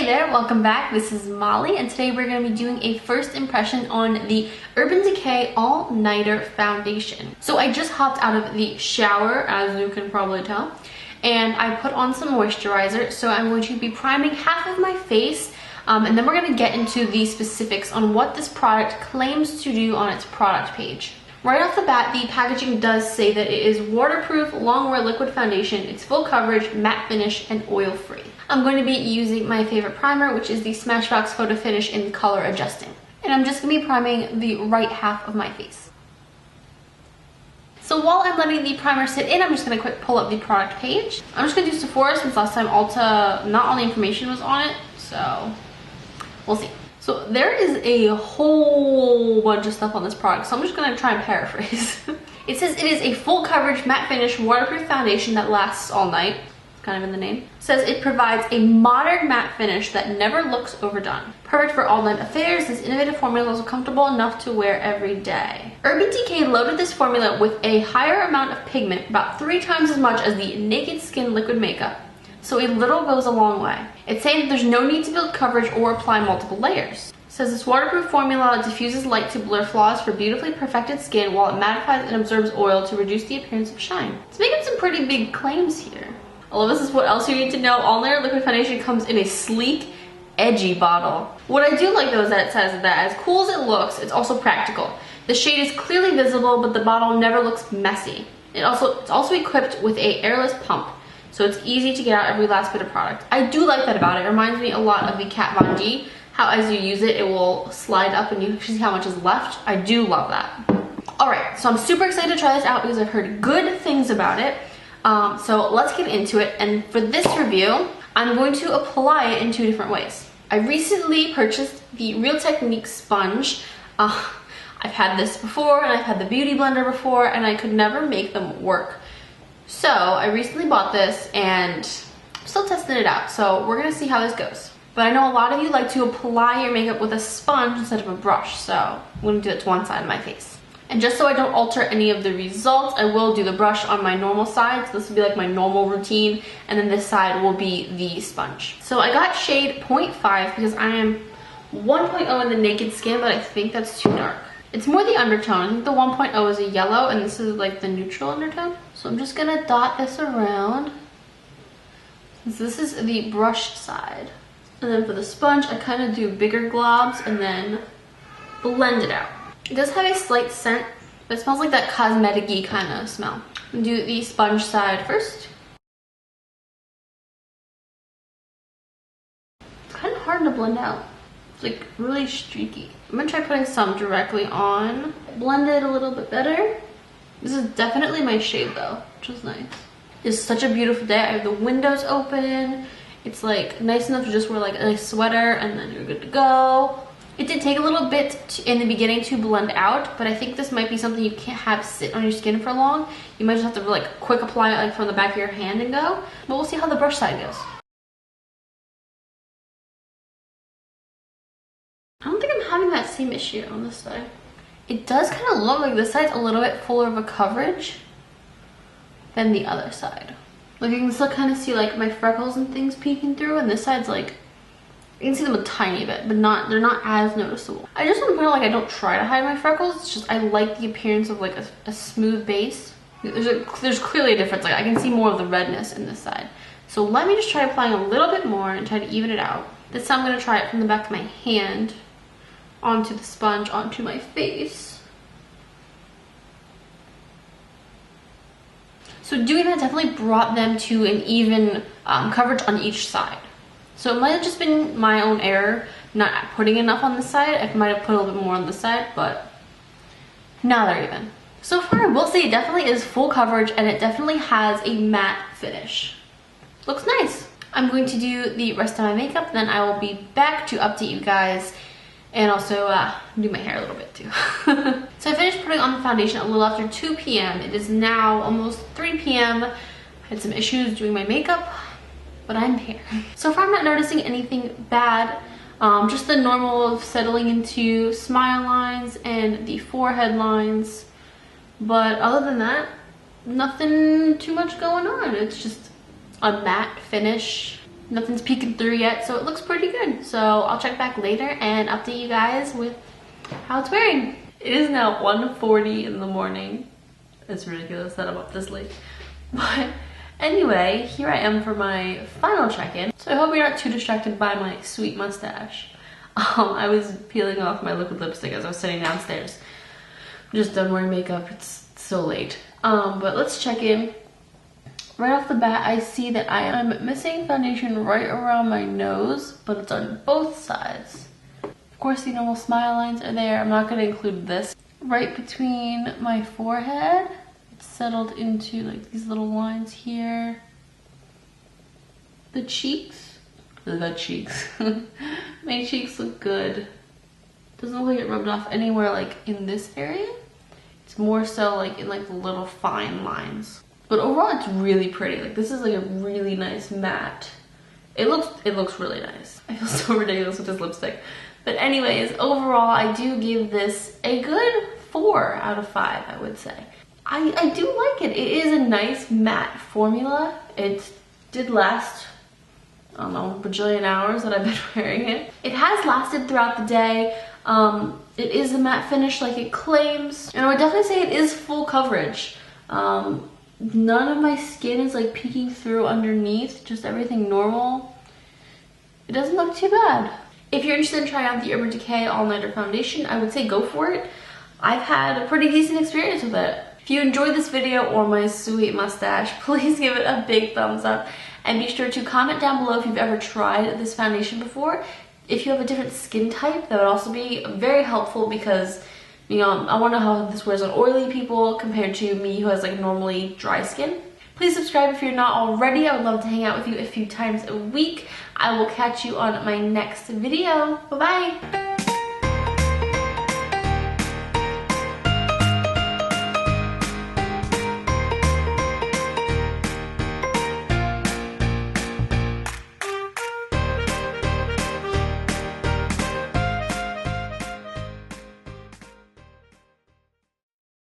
there, welcome back. This is Molly, and today we're going to be doing a first impression on the Urban Decay All Nighter Foundation. So I just hopped out of the shower, as you can probably tell, and I put on some moisturizer. So I'm going to be priming half of my face, and then we're going to get into the specifics on what this product claims to do on its product page. Right off the bat, the packaging does say that it is waterproof, long-wear liquid foundation. It's full coverage, matte finish, and oil-free. I'm going to be using my favorite primer, which is the Smashbox Photo Finish in color adjusting. And I'm just going to be priming the right half of my face. So while I'm letting the primer sit in, I'm just going to quick pull up the product page. I'm just going to do Sephora since last time Ulta, not all the information was on it, so we'll see. So there is a whole bunch of stuff on this product, so I'm just going to try and paraphrase. It says it is a full coverage matte finish waterproof foundation that lasts all night. It's kind of in the name. It says it provides a modern matte finish that never looks overdone. Perfect for all night affairs, this innovative formula is also comfortable enough to wear every day. Urban Decay loaded this formula with a higher amount of pigment, about 3 times as much as the Naked Skin liquid makeup. So a little goes a long way. It's saying that there's no need to build coverage or apply multiple layers. It says this waterproof formula diffuses light to blur flaws for beautifully perfected skin while it mattifies and absorbs oil to reduce the appearance of shine. It's making some pretty big claims here. Although this is what else you need to know. All Nighter liquid foundation comes in a sleek, edgy bottle. What I do like though is that it says that as cool as it looks, it's also practical. The shade is clearly visible, but the bottle never looks messy. It's also equipped with a airless pump, so it's easy to get out every last bit of product. I do like that about it. It reminds me a lot of the Kat Von D, how as you use it, it will slide up and you can see how much is left. I do love that. Alright, so I'm super excited to try this out because I've heard good things about it. So let's get into it, and for this review, I'm going to apply it in 2 different ways. I recently purchased the Real Technique sponge. I've had this before, and I've had the Beauty Blender before, and I could never make them work. So I recently bought this and I'm still testing it out, so we're gonna see how this goes. But I know a lot of you like to apply your makeup with a sponge instead of a brush, so I'm gonna do it to one side of my face. And just so I don't alter any of the results, I will do the brush on my normal side. So this will be like my normal routine, and then this side will be the sponge. So I got shade 0.5 because I am 1.0 in the Naked Skin, but I think that's too dark. It's more the undertone. I think the 1.0 is a yellow, and this is like the neutral undertone. So I'm just gonna dot this around, since this is the brushed side. And then for the sponge, I kind of do bigger globs and then blend it out. It does have a slight scent, but it smells like that cosmetic-y kind of smell. I'm gonna do the sponge side first. It's kind of hard to blend out. It's like really streaky. I'm gonna try putting some directly on. Blend it a little bit better. This is definitely my shade though, which is nice. It's such a beautiful day. I have the windows open. It's like nice enough to just wear like a nice sweater and then you're good to go. It did take a little bit in the beginning to blend out, but I think this might be something you can't have sit on your skin for long. You might just have to like quick apply it like from the back of your hand and go. But we'll see how the brush side goes. I don't think I'm having that same issue on this side. It does kind of look like this side's a little bit fuller of a coverage than the other side. Like you can still kind of see like my freckles and things peeking through, and this side's like, you can see them a tiny bit, but they're not as noticeable. I just want to point out, like, I don't try to hide my freckles. It's just I like the appearance of like a smooth base. There's clearly a difference. Like I can see more of the redness in this side. So let me just try applying a little bit more and try to even it out. This time I'm going to try it from the back of my hand onto the sponge, onto my face. So doing that definitely brought them to an even coverage on each side. So it might have just been my own error not putting enough on this side. I might have put a little bit more on this side, but now they're even. So far, I will say it definitely is full coverage, and it definitely has a matte finish. Looks nice. I'm going to do the rest of my makeup, then I will be back to update you guys and also do my hair a little bit too. So I finished putting on the foundation a little after 2 p.m. It is now almost 3 p.m. I had some issues doing my makeup, but I'm here. So far I'm not noticing anything bad. Just the normal of settling into smile lines and the forehead lines. But other than that, nothing too much going on. It's just a matte finish Nothing's peeking through yet, so it looks pretty good. So I'll check back later and update you guys with how it's wearing. It is now 1:40 in the morning. It's ridiculous that I'm up this late. But anyway, here I am for my final check-in. So I hope you're not too distracted by my sweet mustache. I was peeling off my liquid lipstick as I was sitting downstairs. I'm just done wearing makeup. It's so late. But let's check in. Right off the bat, I see that I am missing foundation right around my nose, but it's on both sides. Of course, the normal smile lines are there. I'm not going to include this. Right between my forehead, it's settled into like these little lines here. The cheeks. My cheeks look good. Doesn't look like it rubbed off anywhere like in this area. It's more so like in like the little fine lines. But overall, it's really pretty. Like this is like a really nice matte. It looks really nice. I feel so ridiculous with this lipstick. But anyways, overall, I do give this a good 4 out of 5, I would say. I do like it. It is a nice matte formula. It did last, I don't know, a bajillion hours that I've been wearing it. It has lasted throughout the day. It is a matte finish like it claims. And I would definitely say it is full coverage. None of my skin is like peeking through underneath, just everything normal. It doesn't look too bad. If you're interested in trying out the Urban Decay All Nighter Foundation, I would say go for it. I've had a pretty decent experience with it. If you enjoyed this video or my sweet mustache, please give it a big thumbs up. And be sure to comment down below if you've ever tried this foundation before. If you have a different skin type, that would also be very helpful because, you know, I want to know how this wears on oily people compared to me who has like normally dry skin. Please subscribe if you're not already. I would love to hang out with you a few times a week. I will catch you on my next video. Bye-bye.